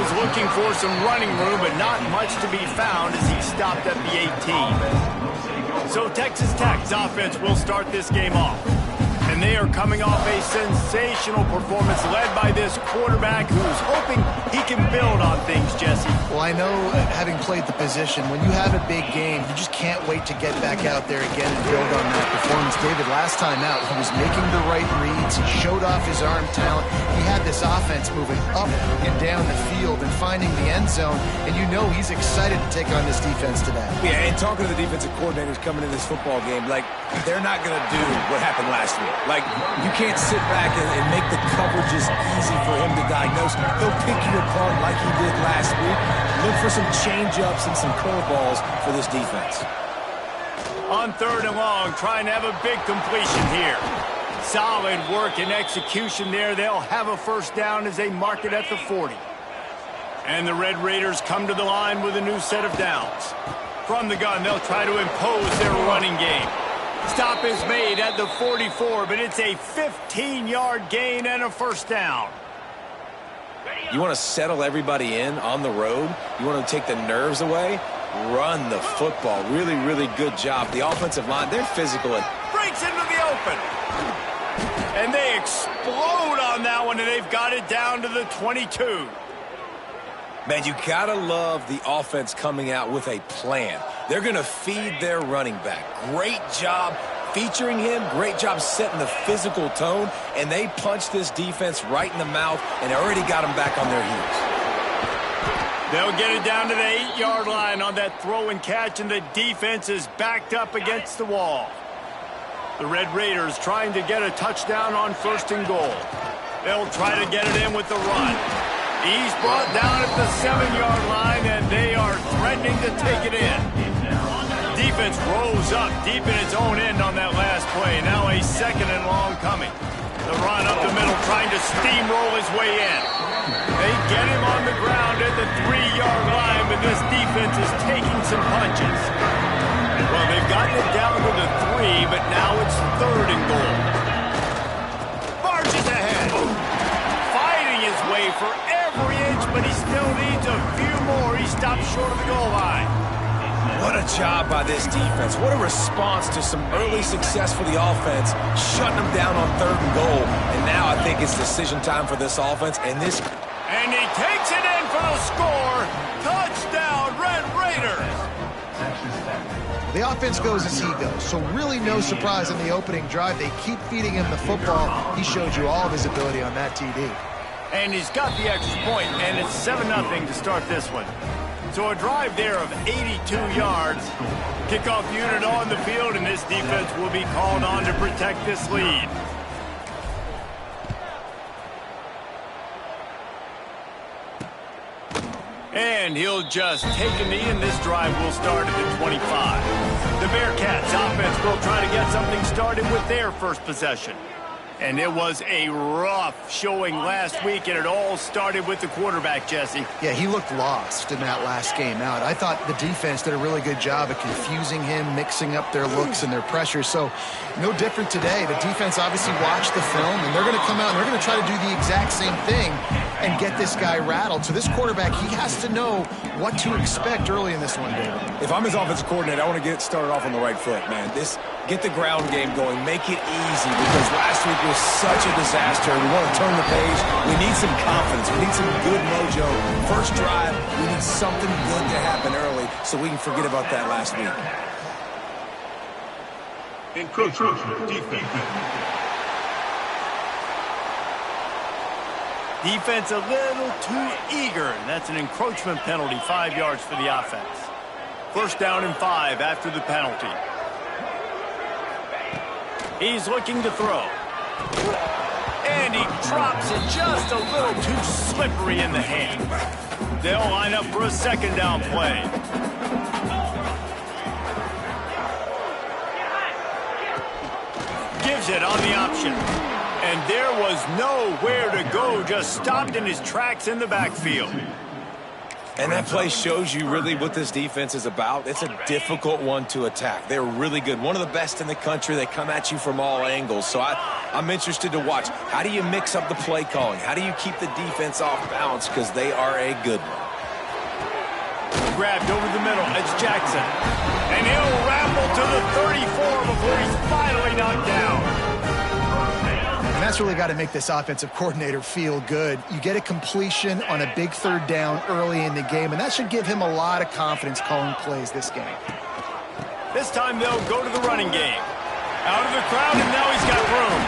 was looking for some running room, but not much to be found as he stopped at the 18. So Texas Tech's offense will start this game off. And they are coming off a sensational performance led by this quarterback who's hoping he can build on things, Jesse. Well, I know, having played the position, when you have a big game, you just can't wait to get back out there again and build on that performance. David, last time out, he was making the right reads. He showed off his arm talent. He had this offense moving up and down the field and finding the end zone. And you know he's excited to take on this defense today. Yeah, and talking to the defensive coordinators coming in this football game, like, they're not going to do what happened last week. Like, you can't sit back and make the coverages easy for him to diagnose. He'll pick you apart like he did last week. Look for some change-ups and some curveballs for this defense. On 3rd and long, trying to have a big completion here. Solid work and execution there. They'll have a first down as they mark it at the 40. And the Red Raiders come to the line with a new set of downs. From the gun, they'll try to impose their running game. Stop is made at the 44, but it's a 15-yard gain and a first down. You want to settle everybody in on the road? You want to take the nerves away? Run the football. Really, really good job. The offensive line, they're physical. Breaks into the open. And they explode on that one, and they've got it down to the 22. Man, you got to love the offense coming out with a plan. They're going to feed their running back. Great job featuring him. Great job setting the physical tone. And they punched this defense right in the mouth and already got them back on their heels. They'll get it down to the 8-yard line on that throw and catch, and the defense is backed up against the wall. The Red Raiders trying to get a touchdown on 1st and goal. They'll try to get it in with the run. He's brought down at the 7-yard line, and they are threatening to take it in. Defense rolls up deep in its own end on that last play. Now a 2nd and long coming. The run up the middle, trying to steamroll his way in. They get him on the ground at the 3-yard line, but this defense is taking some punches. Well, they've gotten it down to the 3, but now it's 3rd and goal. Barges ahead. Fighting his way for every inch, but he still needs a few more. He stops short of the goal line. What a job by this defense. What a response to some early success for the offense, shutting them down on 3rd and goal. And now I think it's decision time for this offense. And he takes it in for the score. Touchdown, Red Raiders. The offense goes as he goes, so really no surprise in the opening drive. They keep feeding him the football. He showed you all of his ability on that TD. And he's got the extra point, and it's 7-0 to start this one. So a drive there of 82 yards. Kickoff unit on the field, and this defense will be called on to protect this lead. And he'll just take a knee, and this drive will start at the 25. The Bearcats offense will try to get something started with their first possession. And it was a rough showing last week, and it all started with the quarterback, Jesse. Yeah, he looked lost in that last game out. I thought the defense did a really good job of confusing him, mixing up their looks and their pressure. So no different today. The defense obviously watched the film, and they're going to come out and they're going to try to do the exact same thing and get this guy rattled. So this quarterback, he has to know what to expect early in this one, David. if I'm his offensive coordinator, I want to get started off on the right foot, man. Get the ground game going. Make it easy, because last week was such a disaster. We want to turn the page. We need some confidence. We need some good mojo. First drive, we need something good to happen early so we can forget about that last week. Encroachment defense. Defense a little too eager. That's an encroachment penalty, 5 yards for the offense. First down and 5 after the penalty. He's looking to throw. And he drops it just a little too slippery in the hand. They'll line up for a second down play. Gives it on the option. And there was nowhere to go, just stopped in his tracks in the backfield. And that play shows you really what this defense is about. It's a difficult one to attack. They're really good. One of the best in the country. They come at you from all angles. So I'm interested to watch. How do you mix up the play calling? How do you keep the defense off balance? Because they are a good one. Grabbed over the middle. It's Jackson. And he'll ramble to the 34 before he's finally knocked down. And that's really got to make this offensive coordinator feel good. You get a completion on a big third down early in the game, and that should give him a lot of confidence calling plays this game. This time they'll go to the running game. Out of the crowd, and now he's got room.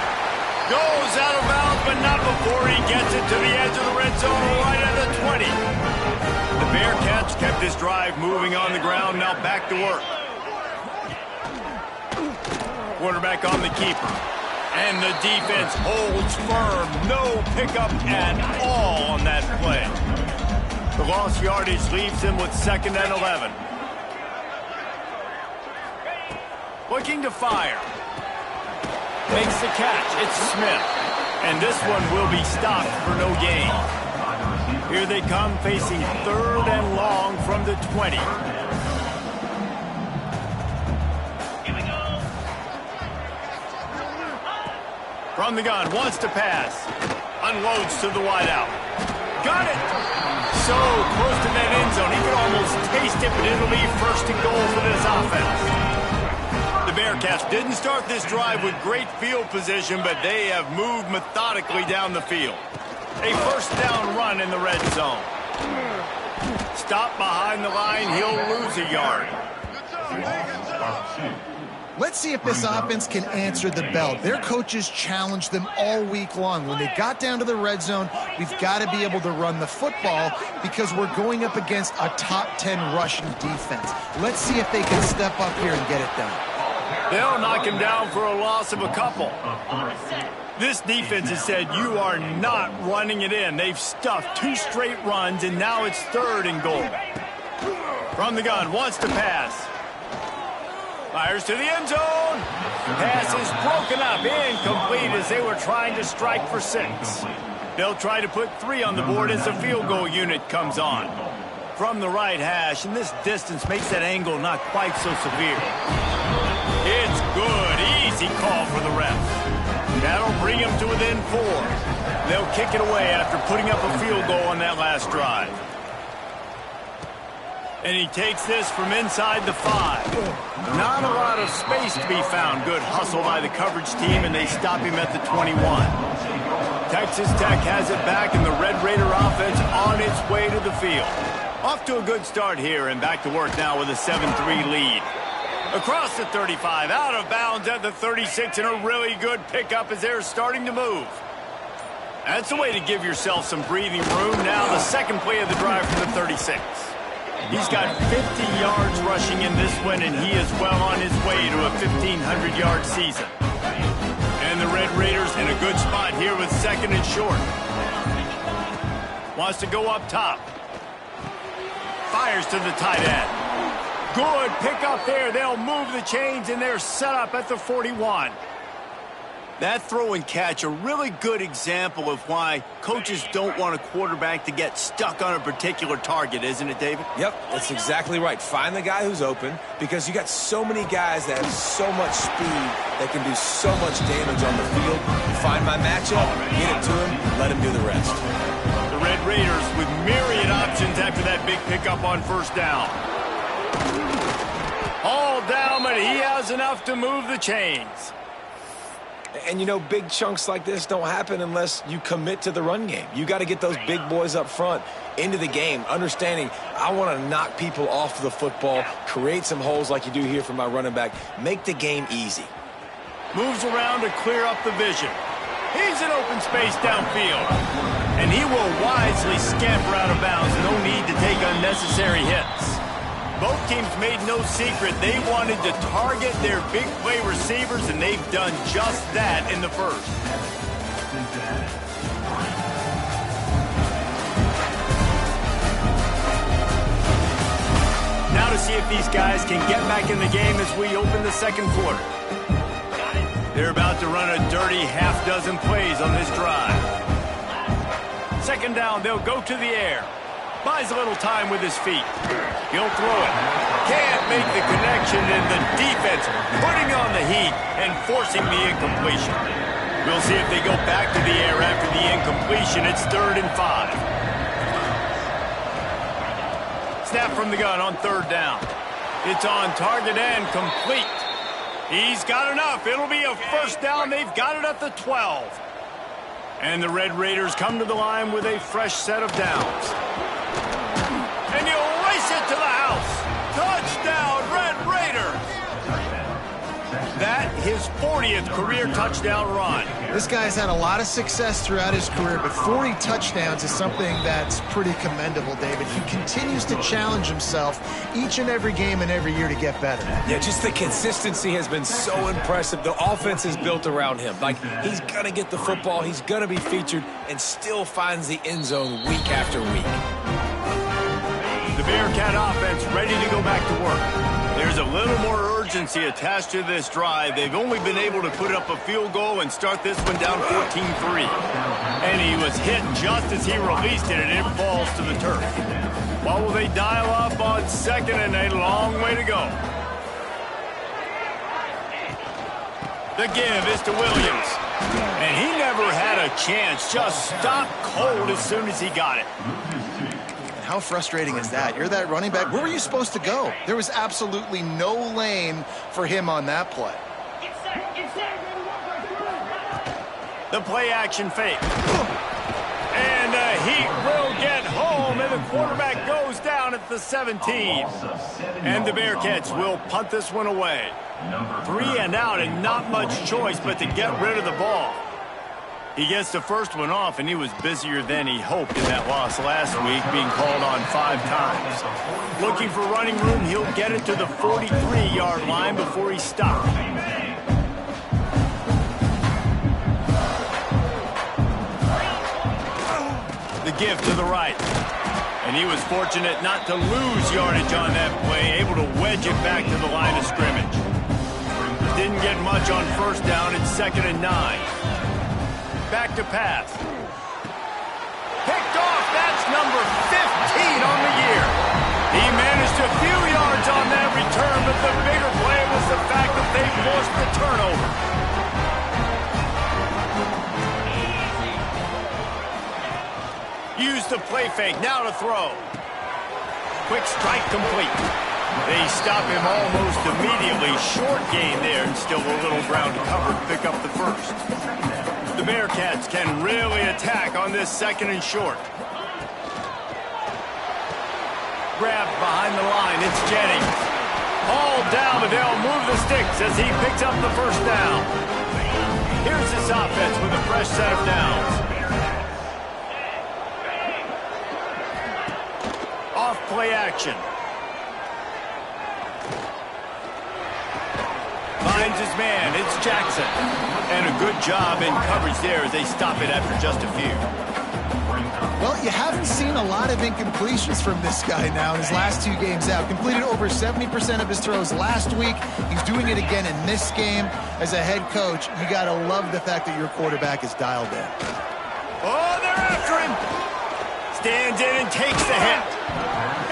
Goes out of bounds, but not before he gets it to the edge of the red zone right at the 20. The Bearcats kept this drive moving on the ground, now back to work. Quarterback on the keeper. And the defense holds firm. No pickup at all on that play. The lost yardage leaves him with 2nd and 11. Looking to fire. Makes the catch. It's Smith. And this one will be stopped for no gain. Here they come facing 3rd and long from the 20. From the gun, wants to pass. Unloads to the wideout. Got it! So close to that end zone. He could almost taste it, but it'll be 1st and goal for this offense. The Bearcats didn't start this drive with great field position, but they have moved methodically down the field. A 1st down run in the red zone. Stop behind the line, he'll lose a yard. Let's see if this offense can answer the bell. Their coaches challenged them all week long. When they got down to the red zone, we've got to be able to run the football because we're going up against a top 10 rushing defense. Let's see if they can step up here and get it done. They'll knock him down for a loss of a couple. This defense has said you are not running it in. They've stuffed 2 straight runs, and now it's 3rd and goal. From the gun, wants to pass. Fires to the end zone. Pass is broken up, incomplete as they were trying to strike for 6. They'll try to put 3 on the board as the field goal unit comes on. From the right hash, and this distance makes that angle not quite so severe. It's good. Easy call for the ref. That'll bring him to within 4. They'll kick it away after putting up a field goal on that last drive. And he takes this from inside the 5. Not a lot of space to be found. Good hustle by the coverage team, and they stop him at the 21. Texas Tech has it back, and the Red Raider offense on its way to the field. Off to a good start here, and back to work now with a 7-3 lead. Across the 35, out of bounds at the 36, and a really good pickup as they're starting to move. That's a way to give yourself some breathing room. Now the second play of the drive from the 36. He's got 50 yards rushing in this one, and he is well on his way to a 1,500-yard season. And the Red Raiders in a good spot here with 2nd and short. Wants to go up top. Fires to the tight end. Good pickup there. They'll move the chains, and they're set up at the 41. That throw and catch, a really good example of why coaches don't want a quarterback to get stuck on a particular target, isn't it, David? Yep, that's exactly right. Find the guy who's open because you got so many guys that have so much speed that can do so much damage on the field. Find my matchup, get it to him, let him do the rest. The Red Raiders with myriad options after that big pickup on 1st down. All down, but he has enough to move the chains. And, you know, big chunks like this don't happen unless you commit to the run game. You got to get those big boys up front into the game, understanding I want to knock people off the football, create some holes like you do here for my running back, make the game easy. Moves around to clear up the vision. He's in open space downfield. And he will wisely scamper out of bounds. No need to take unnecessary hits. Both teams made no secret they wanted to target their big play receivers, and they've done just that in the 1st. Now to see if these guys can get back in the game as we open the 2nd quarter. They're about to run a dirty half-dozen plays on this drive. 2nd down, they'll go to the air. Buys a little time with his feet. He'll throw it. Can't make the connection, and the defense putting on the heat and forcing the incompletion. We'll see if they go back to the air after the incompletion. It's 3rd and 5. Snap from the gun on 3rd down. It's on target and complete. He's got enough. It'll be a 1st down. They've got it at the 12. And the Red Raiders come to the line with a fresh set of downs. And he'll race it to the house. Touchdown, Red Raiders. That his 40th career touchdown run. This guy's had a lot of success throughout his career, but 40 touchdowns is something that's pretty commendable, David. He continues to challenge himself each and every game and every year to get better. Yeah, just the consistency has been so impressive. The offense is built around him. Like, he's going to get the football, he's going to be featured, and still finds the end zone week after week. The Bearcat offense ready to go back to work. There's a little more urgency attached to this drive. They've only been able to put up a field goal and start this one down 14-3. And he was hit just as he released it, and it falls to the turf. What will they dial up on 2nd and a long way to go? The give is to Williams. And he never had a chance. Just stopped cold as soon as he got it. How frustrating is that? You're that running back. Where were you supposed to go? There was absolutely no lane for him on that play. The play action fake. And Heat will get home, and the quarterback goes down at the 17. And the Bearcats will punt this one away. 3 and out, and not much choice but to get rid of the ball. He gets the first one off, and he was busier than he hoped in that loss last week, being called on 5 times. Looking for running room, he'll get it to the 43-yard line before he stopped. The give to the right. And he was fortunate not to lose yardage on that play, able to wedge it back to the line of scrimmage. Didn't get much on 1st down. It's 2nd and 9. Back to pass. Picked off. That's number 15 on the year. He managed a few yards on that return, but the bigger play was the fact that they forced the turnover. Use the play fake. Now to throw. Quick strike complete. They stop him almost immediately. Short gain there, and still a little ground to cover to pick up the 1st. The Bearcats can really attack on this 2nd and short. Grabbed behind the line. It's Jennings. Hauled down, but they'll move the sticks as he picks up the 1st down. Here's this offense with a fresh set of downs. Off play action. Finds his man. It's Jackson. And a good job in coverage there as they stop it after just a few. Well, you haven't seen a lot of incompletions from this guy now in his last 2 games out. Completed over 70% of his throws last week. He's doing it again in this game. As a head coach, you got to love the fact that your quarterback is dialed in. Oh, they're after him. Stands in and takes the hit.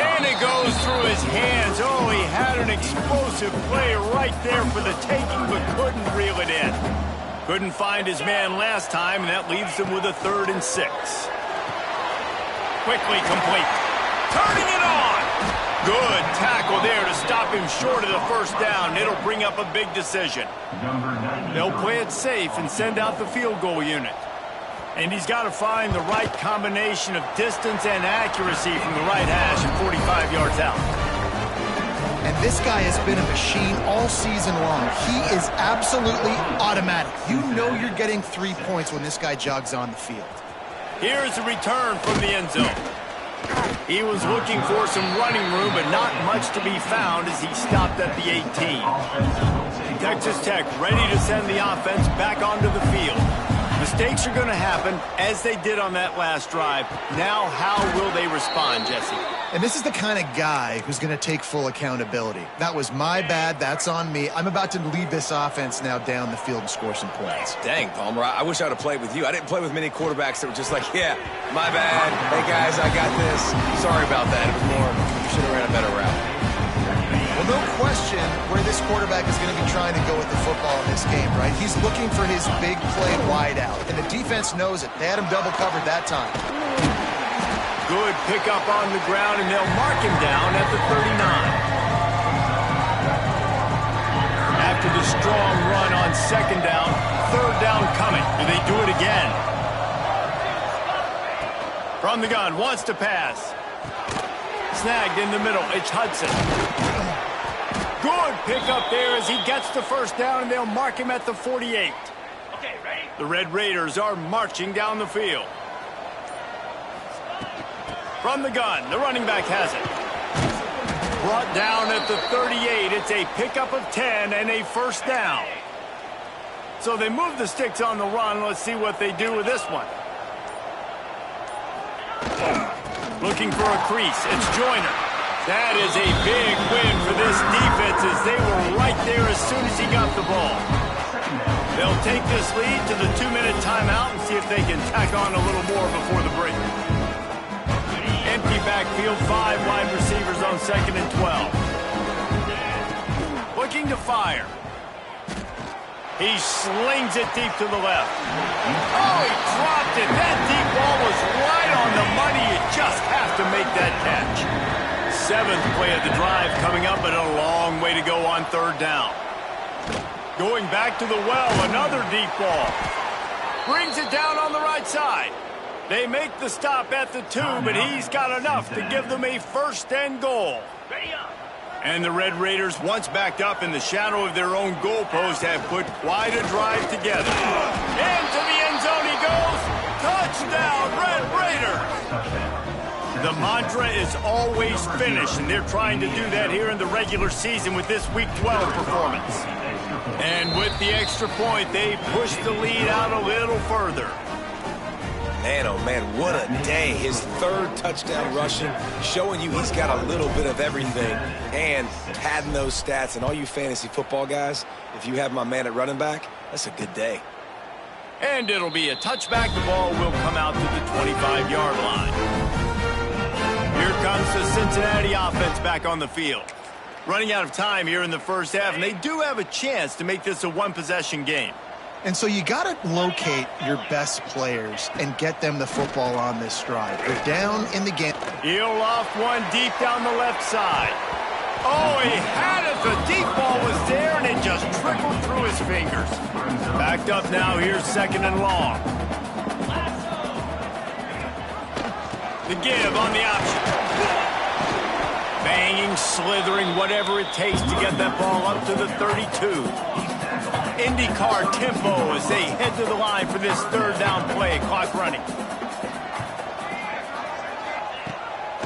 And it goes through his hands. Oh, he had an explosive play right there for the taking, but couldn't reel it in. Couldn't find his man last time, and that leaves him with a 3rd and 6. Quickly complete. Turning it on. Good tackle there to stop him short of the 1st down. It'll bring up a big decision. They'll play it safe and send out the field goal unit. And he's got to find the right combination of distance and accuracy from the right hash and 45 yards out. And this guy has been a machine all season long. He is absolutely automatic. You know you're getting 3 points when this guy jogs on the field. Here's a return from the end zone. He was looking for some running room, but not much to be found as he stopped at the 18. Texas Tech ready to send the offense back onto the field. The Mistakes are going to happen, as they did on that last drive. Now, how will they respond, Jesse? And this is the kind of guy who's going to take full accountability. That was my bad. That's on me. I'm about to lead this offense now down the field and score some points. Dang, Palmer, I wish I would have played with you. I didn't play with many quarterbacks that were just like, yeah, my bad. Hey, guys, I got this. Sorry about that. It was more, you should have ran a better route. Well, no question where this quarterback is going to be trying to go with the football in this game, right? He's looking for his big play wide out, and the defense knows it. They had him double covered that time. Good pickup on the ground, and they'll mark him down at the 39. After the strong run on second down, third down coming. Do they do it again? From the gun, wants to pass. Snagged in the middle, it's Hudson. Good pickup there as he gets the first down, and they'll mark him at the 48. The Red Raiders are marching down the field. From the gun, the running back has it. Brought down at the 38. It's a pickup of 10 and a first down. So they move the sticks on the run. Let's see what they do with this one. Looking for a crease. It's Joyner. That is a big win for this defense as they were right there as soon as he got the ball. They'll take this lead to the 2-minute timeout and see if they can tack on a little more before the break. Empty backfield, 5 wide receivers on 2nd and 12. Looking to fire. He slings it deep to the left. Oh, he dropped it. That deep ball was right on the money. You just have to make that catch. 7th play of the drive coming up, but a long way to go on third down. Going back to the well, another deep ball. Brings it down on the right side. They make the stop at the 2, but he's got enough to give them a first and goal. And the Red Raiders, once backed up in the shadow of their own goalpost, have put quite a drive together. Into the end zone he goes. Touchdown, Red Raiders! The mantra is always finish, and they're trying to do that here in the regular season with this Week 12 performance. And with the extra point, they push the lead out a little further. Man, oh man, what a day. His 3rd touchdown rushing, showing you he's got a little bit of everything and padding those stats. And all you fantasy football guys, if you have my man at running back, that's a good day. And it'll be a touchback. The ball will come out to the 25-yard line. Here comes the Cincinnati offense back on the field. Running out of time here in the first half, and they do have a chance to make this a one-possession game. And so you got to locate your best players and get them the football on this drive. They're down in the game. He'll loft one deep down the left side. Oh, he had it. The deep ball was there, and it just trickled through his fingers. Backed up now. Here's 2nd and long. The give on the option. Banging, slithering, whatever it takes to get that ball up to the 32. IndyCar tempo as they head to the line for this third down play. Clock running.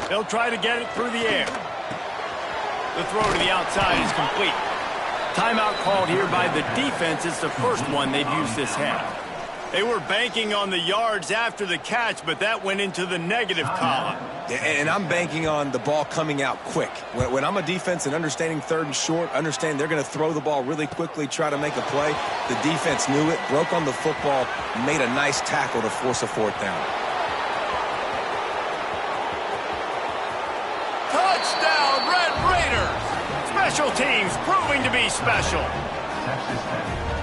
They'll try to get it through the air. The throw to the outside is complete. Timeout called here by the defense. It's the first one they've used this half. They were banking on the yards after the catch, but that went into the negative column. And I'm banking on the ball coming out quick. When I'm a defense and understanding 3rd and short, understand they're going to throw the ball really quickly, try to make a play. The defense knew it, broke on the football, made a nice tackle to force a 4th down. Touchdown, Red Raiders! Special teams proving to be special.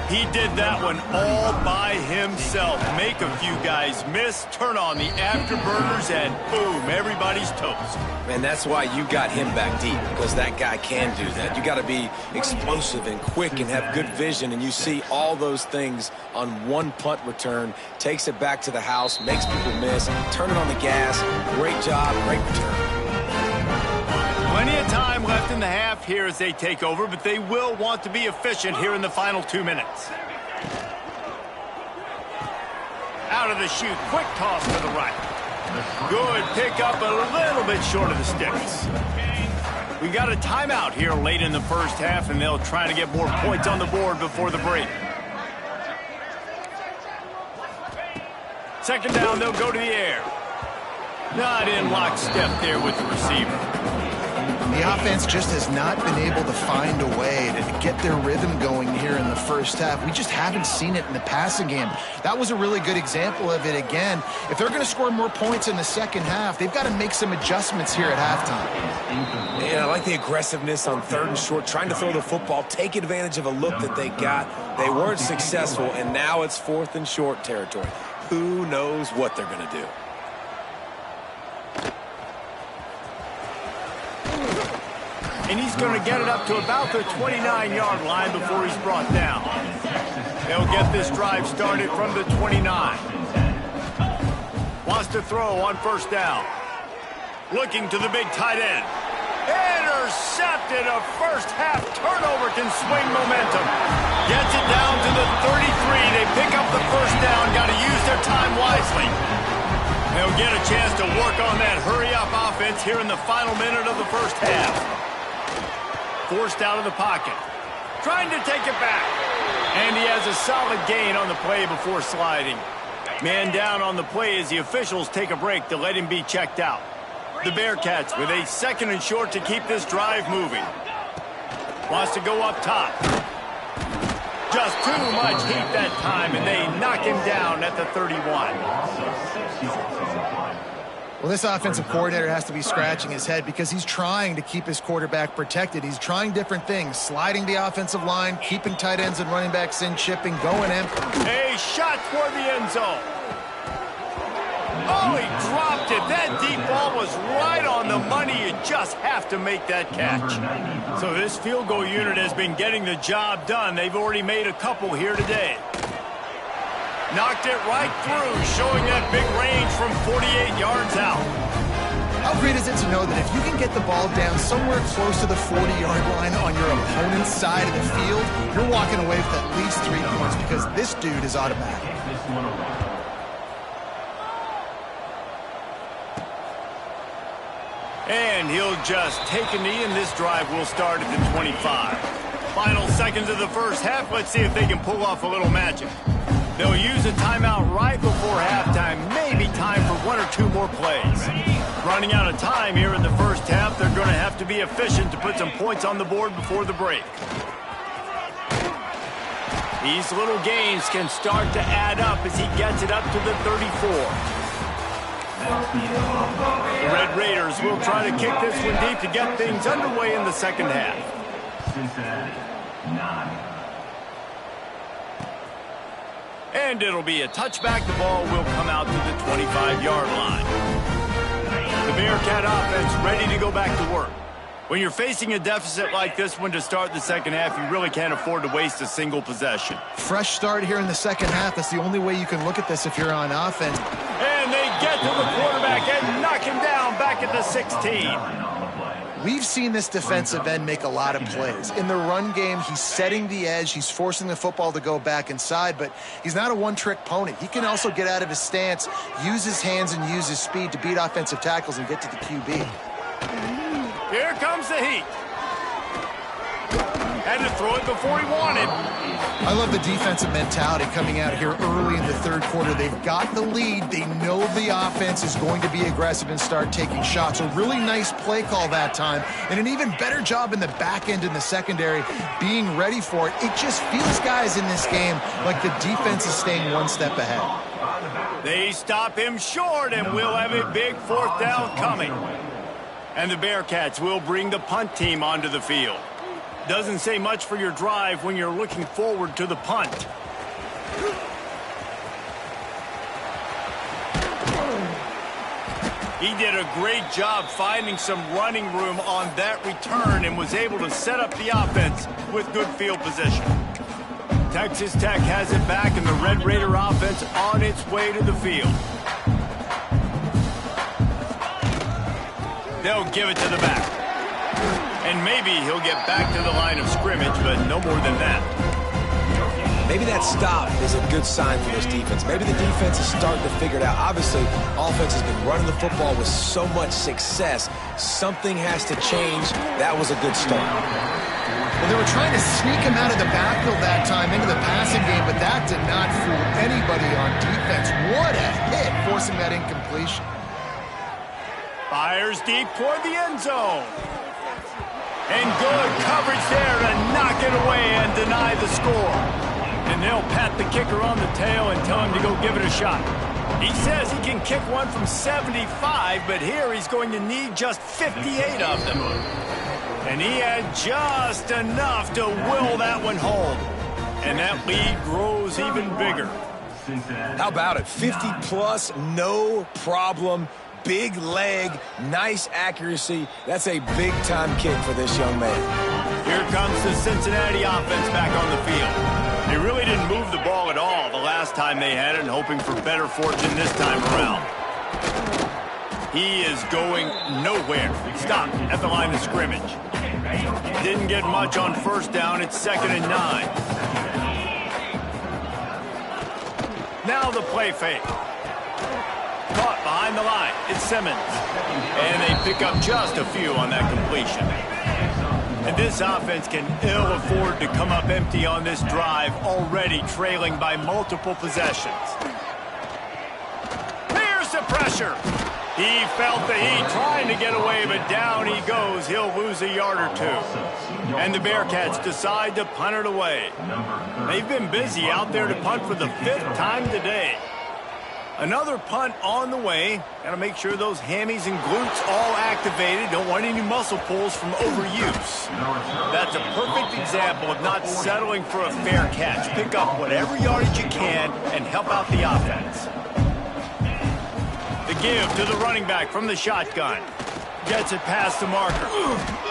He did that one all by himself. Make a few guys miss, turn on the afterburners, and boom, everybody's toast. And that's why you got him back deep, because that guy can do that. You got to be explosive and quick and have good vision, and you see all those things on one punt return. Takes it back to the house, makes people miss, turn it on the gas. Great job, great return. Plenty of time left in the half here as they take over, but they will want to be efficient here in the final 2 minutes. Out of the chute, quick toss to the right. Good pickup, a little bit short of the sticks. We got a timeout here late in the first half, and they'll try to get more points on the board before the break. Second down, they'll go to the air. Not in lockstep there with the receiver. The offense just has not been able to find a way to get their rhythm going here in the first half. We just haven't seen it in the passing game. That was a really good example of it again. If they're going to score more points in the second half, they've got to make some adjustments here at halftime. Yeah, I like the aggressiveness on 3rd and short, trying to throw the football, take advantage of a look that they got. They weren't successful, and now it's 4th and short territory. Who knows what they're going to do? And he's going to get it up to about the 29-yard line before he's brought down. They'll get this drive started from the 29. Wants to throw on first down. Looking to the big tight end. Intercepted. A first-half turnover can swing momentum. Gets it down to the 33. They pick up the first down. Got to use their time wisely. They'll get a chance to work on that hurry-up offense here in the final minute of the first half. Forced out of the pocket. Trying to take it back. And he has a solid gain on the play before sliding. Man down on the play as the officials take a break to let him be checked out. The Bearcats with a 2nd and short to keep this drive moving. Wants to go up top. Just too much heat that time, and they knock him down at the 31. Well, this offensive coordinator has to be scratching his head because he's trying to keep his quarterback protected. He's trying different things, sliding the offensive line, keeping tight ends and running backs in, chipping, going in. A shot toward the end zone. Oh, he dropped it. That deep ball was right on the money. You just have to make that catch. So this field goal unit has been getting the job done. They've already made a couple here today. Knocked it right through, showing that big range from 48 yards out. How great is it to know that if you can get the ball down somewhere close to the 40-yard line on your opponent's side of the field, you're walking away with at least 3 points because this dude is automatic. And he'll just take a knee, and this drive will start at the 25. Final seconds of the first half. Let's see if they can pull off a little magic. They'll use a timeout right before halftime. Maybe time for 1 or 2 more plays. Running out of time here in the first half. They're going to have to be efficient to put some points on the board before the break. These little gains can start to add up as he gets it up to the 34. The Red Raiders will try to kick this one deep to get things underway in the second half. And it'll be a touchback. The ball will come out to the 25-yard line. The Bearcat offense ready to go back to work. When you're facing a deficit like this one to start the second half, you really can't afford to waste a single possession. Fresh start here in the second half. That's the only way you can look at this if you're on offense. And they get to the quarterback and knock him down back at the 16. We've seen this defensive end make a lot of plays. In the run game, he's setting the edge. He's forcing the football to go back inside, but he's not a one-trick pony. He can also get out of his stance, use his hands, and use his speed to beat offensive tackles and get to the QB. Here comes the heat. Had to throw it before he wanted. I love the defensive mentality coming out here early in the third quarter. They've got the lead. They know the offense is going to be aggressive and start taking shots. A really nice play call that time, and an even better job in the back end in the secondary being ready for it. It just feels, guys, in this game like the defense is staying one step ahead. They stop him short, and we'll have a big 4th down coming. And the Bearcats will bring the punt team onto the field. Doesn't say much for your drive when you're looking forward to the punt. He did a great job finding some running room on that return and was able to set up the offense with good field position. Texas Tech has it back, and the Red Raider offense on its way to the field. They'll give it to the back. And maybe he'll get back to the line of scrimmage, but no more than that. Maybe that stop is a good sign for this defense. Maybe the defense is starting to figure it out. Obviously, offense has been running the football with so much success. Something has to change. That was a good start. Well, they were trying to sneak him out of the backfield that time into the passing game, but that did not fool anybody on defense. What a hit, forcing that incompletion. Fires deep toward the end zone. And good coverage there to knock it away and deny the score. And they'll pat the kicker on the tail and tell him to go give it a shot. He says he can kick one from 75, but here he's going to need just 58 of them. And he had just enough to will that one home. And that lead grows even bigger. How about it? 50-plus, no problem. Big leg, nice accuracy. That's a big-time kick for this young man. Here comes the Cincinnati offense back on the field. They really didn't move the ball at all the last time they had it, and hoping for better fortune this time around. He is going nowhere. Stopped at the line of scrimmage. Didn't get much on first down. It's 2nd and 9. Now the play fake. Caught behind the line. It's Simmons. And they pick up just a few on that completion. And this offense can ill afford to come up empty on this drive, already trailing by multiple possessions. Here's the pressure. He felt the heat trying to get away, but down he goes. He'll lose a yard or two. And the Bearcats decide to punt it away. They've been busy out there to punt for the 5th time today. Another punt on the way. Got to make sure those hammies and glutes all activated. Don't want any muscle pulls from overuse. That's a perfect example of not settling for a fair catch. Pick up whatever yardage you can and help out the offense. The give to the running back from the shotgun. Gets it past the marker.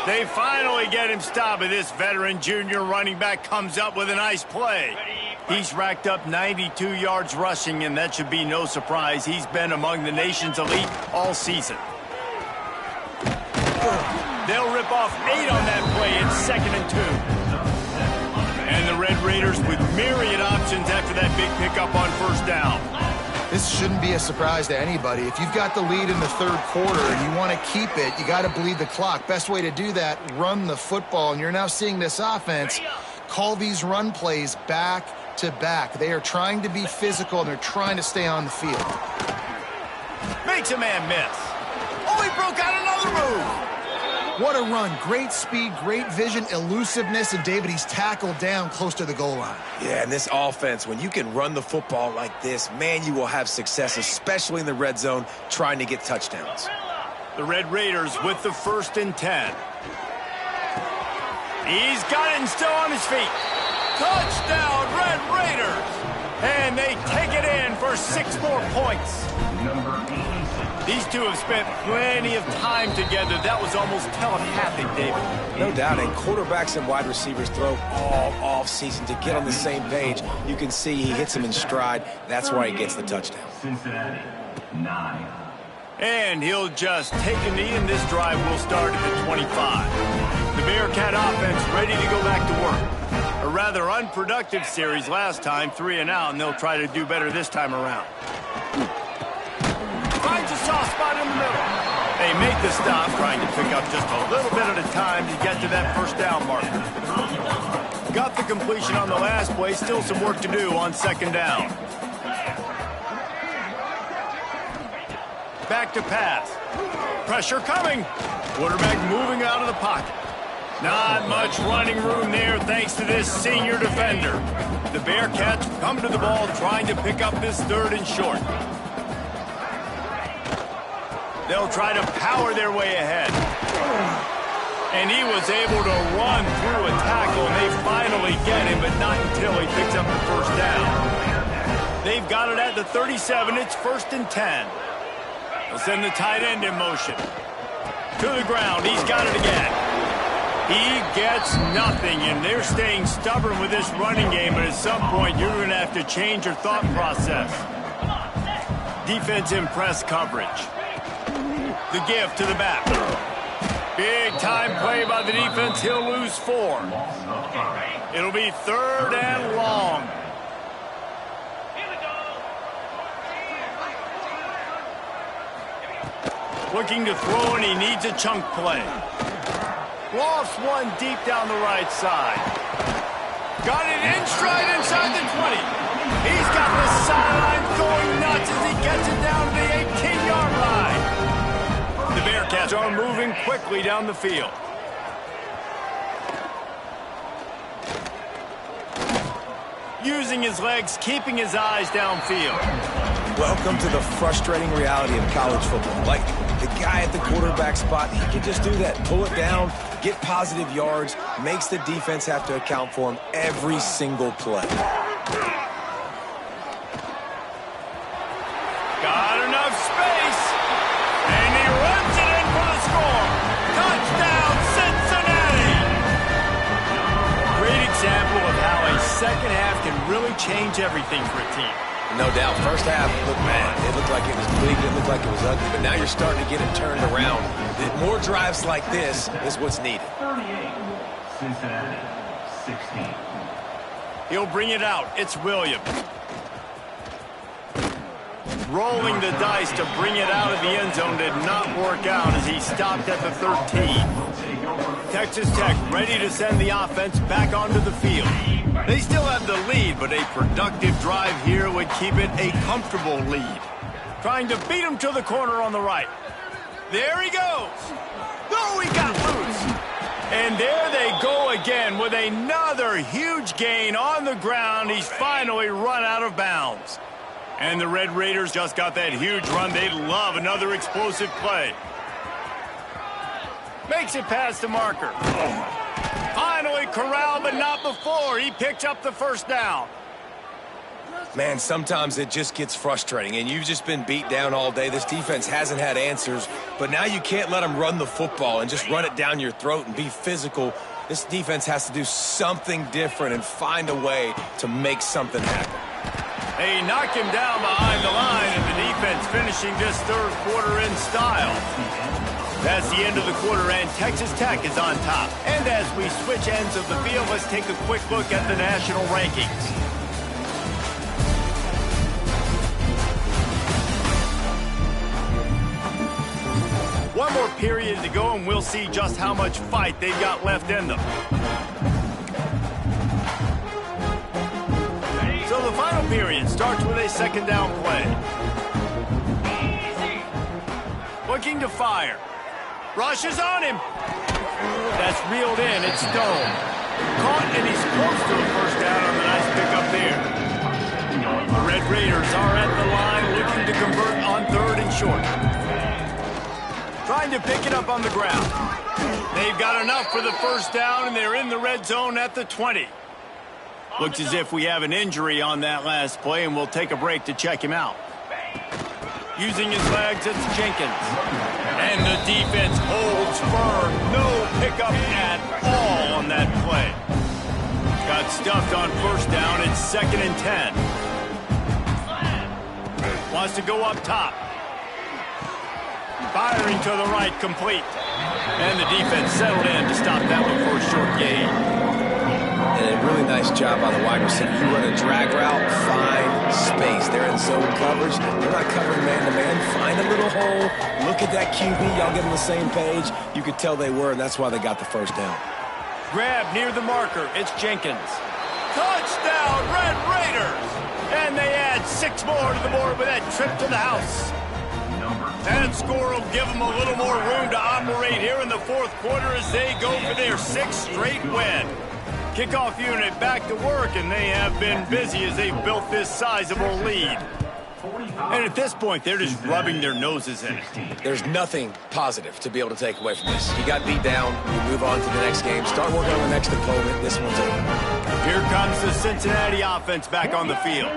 They finally get him stopped, but this veteran junior running back comes up with a nice play. He's racked up 92 yards rushing, and that should be no surprise. He's been among the nation's elite all season. They'll rip off 8 on that play. It's 2nd and 2. And the Red Raiders with myriad options after that big pickup on first down. This shouldn't be a surprise to anybody. If you've got the lead in the 3rd quarter and you want to keep it, you got to bleed the clock. Best way to do that, run the football. And you're now seeing this offense call these run plays back to back. They are trying to be physical, and they're trying to stay on the field. Makes a man miss. Oh, he broke out another move. What a run. Great speed, great vision, elusiveness, and David, he's tackled down close to the goal line. Yeah, and this offense, when you can run the football like this, man, you will have success, especially in the red zone, trying to get touchdowns. The Red Raiders with the 1st and 10. He's got it and still on his feet. Touchdown, Red Raiders! And they take it in for 6 more points. These two have spent plenty of time together. That was almost telepathic, David. No doubt, and quarterbacks and wide receivers throw all off-season to get on the same page. You can see he hits him in stride. That's why he gets the touchdown. Cincinnati, 9. And he'll just take a knee, and this drive will start at the 25. The Bearcat offense ready to go back to work. A rather unproductive series last time, 3 and out, and they'll try to do better this time around. Finds a soft spot in the middle. They make the stop, trying to pick up just a little bit at a time to get to that first down marker. Got the completion on the last play, still some work to do on 2nd down. Back to pass. Pressure coming. Quarterback moving out of the pocket. Not much running room there thanks to this senior defender. The Bearcats come to the ball trying to pick up this 3rd and short. They'll try to power their way ahead. And he was able to run through a tackle, and they finally get him, but not until he picks up the first down. They've got it at the 37. It's 1st and 10. They'll send the tight end in motion. To the ground. He's got it again. He gets nothing, and they're staying stubborn with this running game, but at some point you're going to have to change your thought process. Defense in press coverage. The give to the back. Big time play by the defense. He'll lose 4. It'll be 3rd and long. Looking to throw, and he needs a chunk play. Lofts one deep down the right side. Got it in stride inside the 20. He's got the sideline going nuts as he gets it down to the 18-yard line. The Bearcats are moving quickly down the field. Using his legs, keeping his eyes downfield. Welcome to the frustrating reality of college football. Like, the guy at the quarterback spot, he can just do that. Pull it down, get positive yards, makes the defense have to account for him every single play. Got enough space, and he runs it in for the score. Touchdown, Cincinnati! Great example of how a second half can really change everything for a team. No doubt. First half, look, man, it looked like it was bleak, it looked like it was ugly, but now you're starting to get it turned around. More drives like this is what's needed. 38, Cincinnati, 16. He'll bring it out. It's Williams. Rolling the dice to bring it out of the end zone did not work out as he stopped at the 13. Texas Tech ready to send the offense back onto the field. They still have the lead, but a productive drive here would keep it a comfortable lead. Trying to beat him to the corner on the right. There he goes. Oh, he got loose. And there they go again with another huge gain on the ground. He's finally run out of bounds. And the Red Raiders just got that huge run. They'd love another explosive play. Makes it past the marker. Finally corralled, but not before. He picks up the first down. Man, sometimes it just gets frustrating, and you've just been beat down all day. This defense hasn't had answers, but now you can't let them run the football and just run it down your throat and be physical. This defense has to do something different and find a way to make something happen. They knock him down behind the line, and the defense finishing this third quarter in style. That's the end of the quarter, and Texas Tech is on top. And as we switch ends of the field, let's take a quick look at the national rankings. One more period to go, and we'll see just how much fight they've got left in them. So the final period starts with a second down play. Looking to fire. Rushes on him. That's reeled in. It's Stone. Caught, and he's close to a first down on the nice pickup there. The Red Raiders are at the line looking to convert on third and short. Trying to pick it up on the ground. They've got enough for the first down, and they're in the red zone at the 20. Looks as if we have an injury on that last play, and we'll take a break to check him out. Using his legs, it's Jenkins. And the defense holds firm. No pickup at all on that play. Got stuffed on first down. It's 2nd and 10. Wants to go up top. Firing to the right, complete. And the defense settled in to stop that one for a short gain. And a really nice job by the wide receiver. You run a drag route, find space. They're in zone coverage. They're not covering man-to-man. Find a little hole. Look at that QB. Y'all get on the same page. You could tell they were, and that's why they got the first down. Grab near the marker. It's Jenkins. Touchdown, Red Raiders! And they add 6 more to the board with that trip to the house. That score will give them a little more room to operate here in the fourth quarter as they go for their 6th straight win. Kickoff unit back to work, and they have been busy as they've built this sizable lead. And at this point, they're just rubbing their noses in it. There's nothing positive to be able to take away from this. You got beat down, you move on to the next game, start working on the next opponent. This one's over. Here comes the Cincinnati offense back on the field.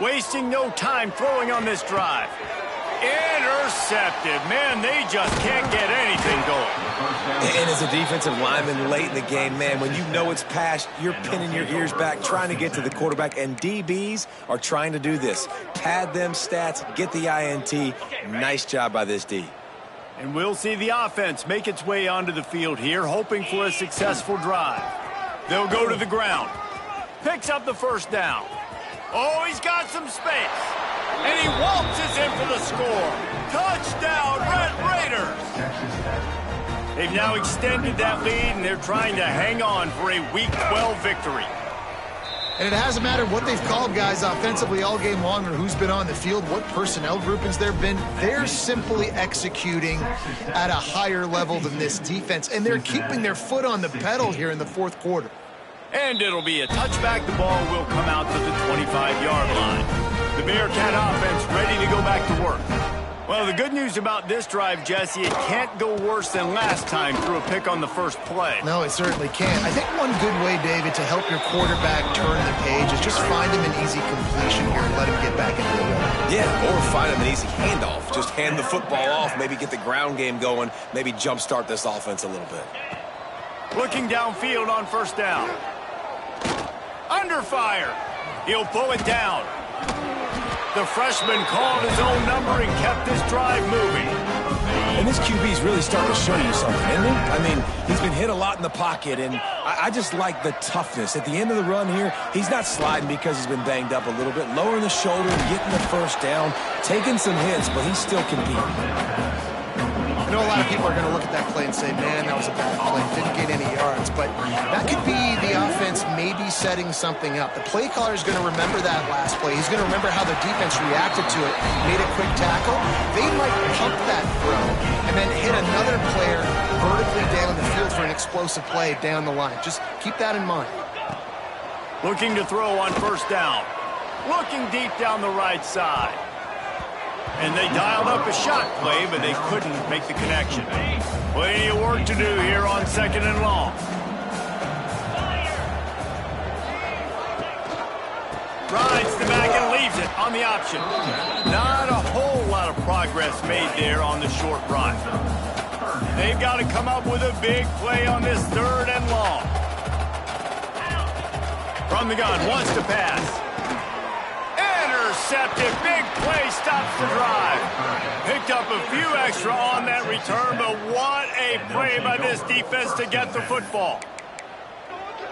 Wasting no time throwing on this drive. Intercepted. Man, they just can't get anything going. And as a defensive lineman late in the game, man, when you know it's past, you're pinning your ears back, trying to get to the quarterback, and DBs are trying to do this. Pad them stats, get the INT. Nice job by this D. And we'll see the offense make its way onto the field here, hoping for a successful drive. They'll go to the ground. Picks up the first down. Oh, he's got some space. And he waltzes in for the score. Touchdown, Red Raiders. They've now extended that lead, and they're trying to hang on for a Week 12 victory. And it hasn't mattered what they've called guys offensively all game long or who's been on the field, what personnel groupings there have been. They're simply executing at a higher level than this defense, and they're keeping their foot on the pedal here in the fourth quarter. And it'll be a touchback. The ball will come out to the 25-yard line. The Bearcat offense ready to go back to work. Well, the good news about this drive, Jesse, it can't go worse than last time through a pick on the first play. No, it certainly can't. I think one good way, David, to help your quarterback turn the page is just find him an easy completion here and let him get back into the run. Yeah, or find him an easy handoff. Just hand the football off, maybe get the ground game going, maybe jumpstart this offense a little bit. Looking downfield on first down. Under fire. He'll pull it down. The freshman called his own number and kept this drive moving. And this QB's really starting to show you something, isn't he? I mean, he's been hit a lot in the pocket, and I just like the toughness. At the end of the run here, he's not sliding because he's been banged up a little bit, lowering the shoulder and getting the first down, taking some hits, but he's still competing. I know a lot of people are going to look at that play and say, man, that was a bad play, didn't get any yards, but that could be the offense maybe setting something up. The play caller is going to remember that last play. He's going to remember how the defense reacted to it, made a quick tackle. They might pump that throw and then hit another player vertically down the field for an explosive play down the line. Just keep that in mind. Looking to throw on first down. Looking deep down the right side. And they dialed up a shot play, but they couldn't make the connection. Plenty of work to do here on second and long. Rides the back and leaves it on the option. Not a whole lot of progress made there on the short run. They've got to come up with a big play on this third and long. From the gun, wants to pass. Intercepted. Big play stops the drive. Picked up a few extra on that return, but what a play by this defense to get the football.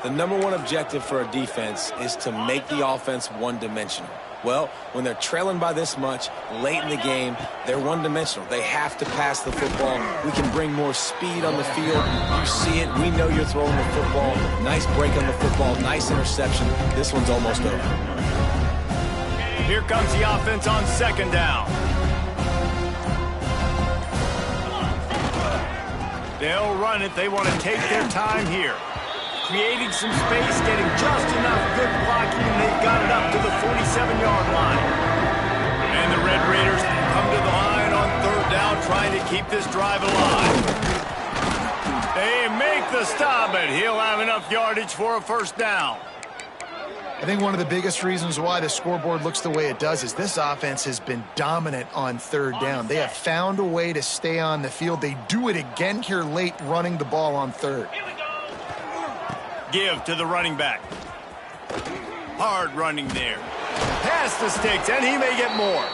The number one objective for a defense is to make the offense one-dimensional. Well, when they're trailing by this much late in the game, they're one-dimensional. They have to pass the football. We can bring more speed on the field. You see it. We know you're throwing the football. Nice break on the football. Nice interception. This one's almost over. Here comes the offense on second down. They'll run it. They want to take their time here. Creating some space, getting just enough good blocking, and they've got it up to the 47-yard line. And the Red Raiders come to the line on third down, trying to keep this drive alive. They make the stop, but he'll have enough yardage for a first down. I think one of the biggest reasons why the scoreboard looks the way it does is this offense has been dominant on third down. They have found a way to stay on the field. They do it again here late, running the ball on third. Give to the running back. Hard running there. Pass the sticks, and he may get more.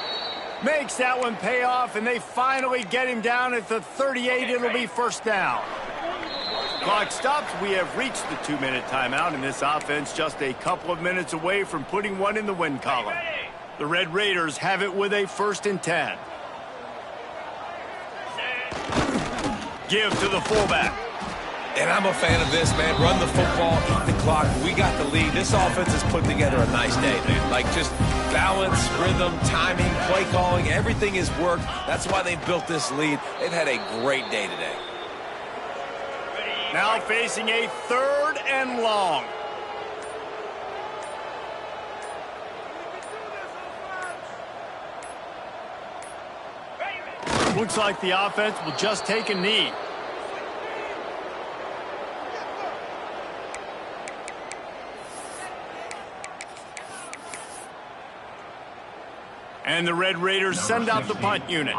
Makes that one pay off, and they finally get him down at the 38. It'll be first down. Clock stops. We have reached the 2-minute timeout, and this offense just a couple of minutes away from putting one in the win column. The Red Raiders have it with a 1st and 10. Give to the fullback. And I'm a fan of this, man. Run the football, eat the clock. We got the lead. This offense has put together a nice day, dude. Like, just balance, rhythm, timing, play calling. Everything has worked. That's why they built this lead. They've had a great day today. Now facing a 3rd and long. Looks like the offense will just take a knee. And the Red Raiders send out the punt unit.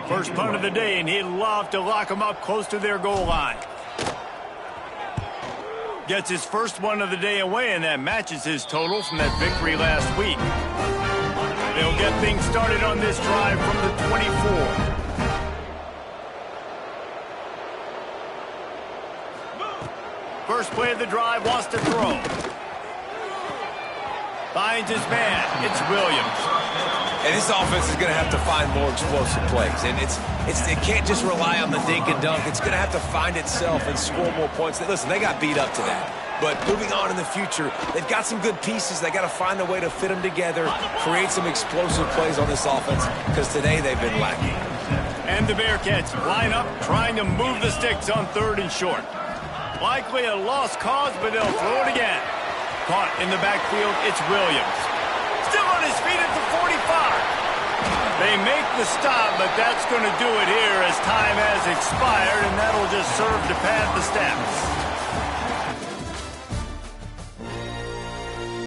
First punt of the day, and he'd love to lock them up close to their goal line. Gets his first one of the day away, and that matches his total from that victory last week. They'll get things started on this drive from the 24. First play of the drive, wants to throw. Finds his man. It's Williams. And this offense is going to have to find more explosive plays. And it can't just rely on the dink and dunk. It's going to have to find itself and score more points. Listen, they got beat up to that. But moving on in the future, they've got some good pieces. They got to find a way to fit them together, create some explosive plays on this offense, because today they've been lacking. And the Bearcats line up, trying to move the sticks on 3rd and short. Likely a lost cause, but they'll throw it again. Caught in the backfield, it's Williams. Still on his feet at the 45. They make the stop, but that's going to do it here as time has expired, and that'll just serve to pad the stats.